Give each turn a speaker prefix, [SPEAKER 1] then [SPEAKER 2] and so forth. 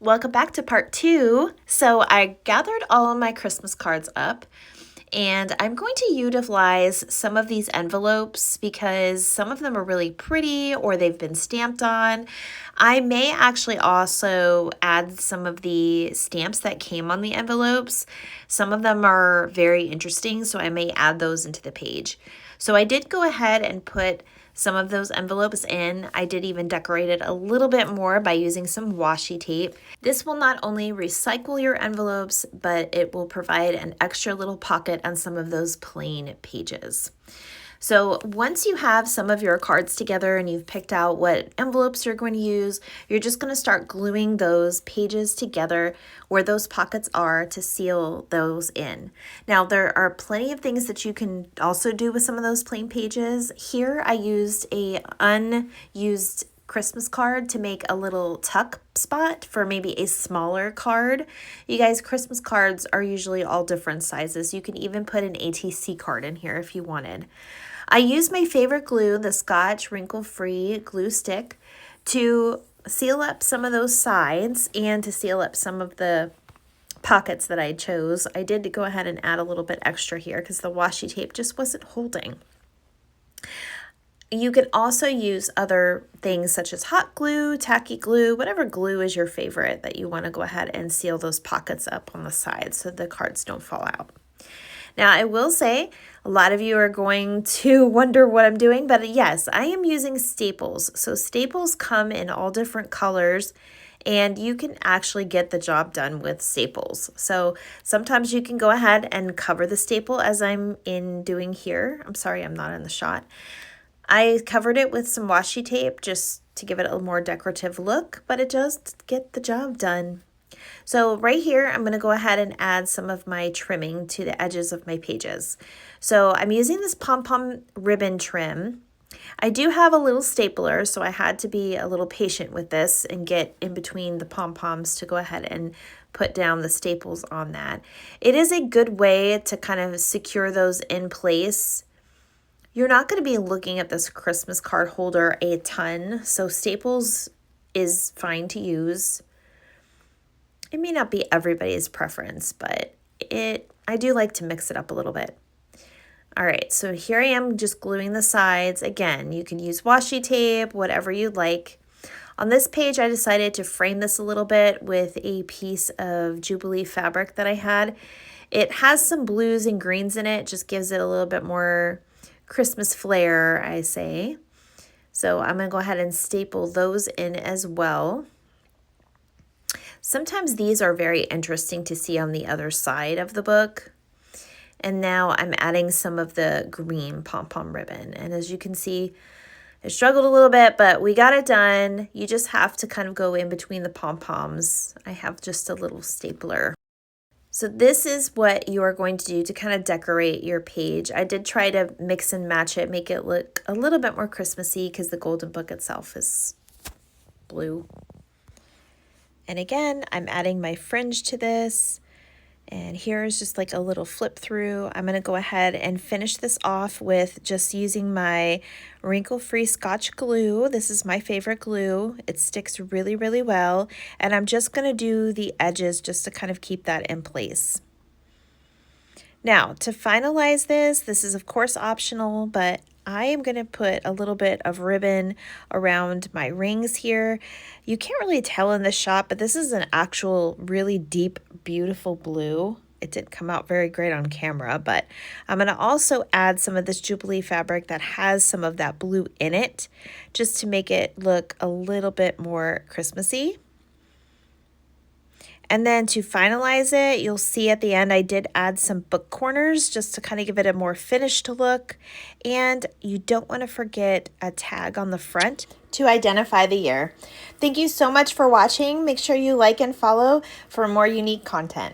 [SPEAKER 1] Welcome back to part 2. So I gathered all of my Christmas cards up and I'm going to utilize some of these envelopes because some of them are really pretty or they've been stamped on. I may actually also add some of the stamps that came on the envelopes. Some of them are very interesting, so I may add those into the page. So I did go ahead and put some of those envelopes in. I did even decorate it a little bit more by using some washi tape. This will not only recycle your envelopes, but it will provide an extra little pocket on some of those plain pages. So once you have some of your cards together and you've picked out what envelopes you're going to use, you're just going to start gluing those pages together where those pockets are to seal those in. Now, there are plenty of things that you can also do with some of those plain pages. Here I used a unused Christmas card to make a little tuck spot for maybe a smaller card. You guys, Christmas cards are usually all different sizes. You can even put an ATC card in here if you wanted. I used my favorite glue, the Scotch wrinkle-free glue stick, to seal up some of those sides and to seal up some of the pockets that I chose. I did go ahead and add a little bit extra here because the washi tape just wasn't holding. You can also use other things such as hot glue, tacky glue, whatever glue is your favorite that you want to go ahead and seal those pockets up on the sides so the cards don't fall out. Now, I will say a lot of you are going to wonder what I'm doing, but yes, I am using staples. So staples come in all different colors and you can actually get the job done with staples. So sometimes you can go ahead and cover the staple as I'm doing here. I'm sorry, I'm not in the shot. I covered it with some washi tape just to give it a more decorative look, but it does get the job done. So right here, I'm going to go ahead and add some of my trimming to the edges of my pages. So I'm using this pom-pom ribbon trim. I do have a little stapler, so I had to be a little patient with this and get in between the pom-poms to go ahead and put down the staples on that. It is a good way to kind of secure those in place. You're not going to be looking at this Christmas card holder a ton, so staples is fine to use. It may not be everybody's preference, but I do like to mix it up a little bit. All right, so here I am just gluing the sides. Again, you can use washi tape, whatever you'd like. On this page, I decided to frame this a little bit with a piece of Jubilee fabric that I had. It has some blues and greens in it, just gives it a little bit more Christmas flair, I say. So I'm going to go ahead and staple those in as well. Sometimes these are very interesting to see on the other side of the book. And now I'm adding some of the green pom-pom ribbon. And as you can see, I struggled a little bit, but we got it done. You just have to kind of go in between the pom-poms. I have just a little stapler. So this is what you are going to do to kind of decorate your page. I did try to mix and match it, make it look a little bit more Christmassy because the golden book itself is blue. And again, I'm adding my fringe to this. And here's just like a little flip through. I'm going to go ahead and finish this off with just using my wrinkle-free Scotch glue. This is my favorite glue. It sticks really, really well. And I'm just going to do the edges just to kind of keep that in place. Now, to finalize this is of course optional, but I am going to put a little bit of ribbon around my rings here. You can't really tell in the shot, but this is an actual really deep, beautiful blue. It didn't come out very great on camera, but I'm going to also add some of this Jubilee fabric that has some of that blue in it, just to make it look a little bit more Christmassy. And then to finalize it, you'll see at the end I did add some book corners just to kind of give it a more finished look. And you don't want to forget a tag on the front to identify the year. Thank you so much for watching. Make sure you like and follow for more unique content.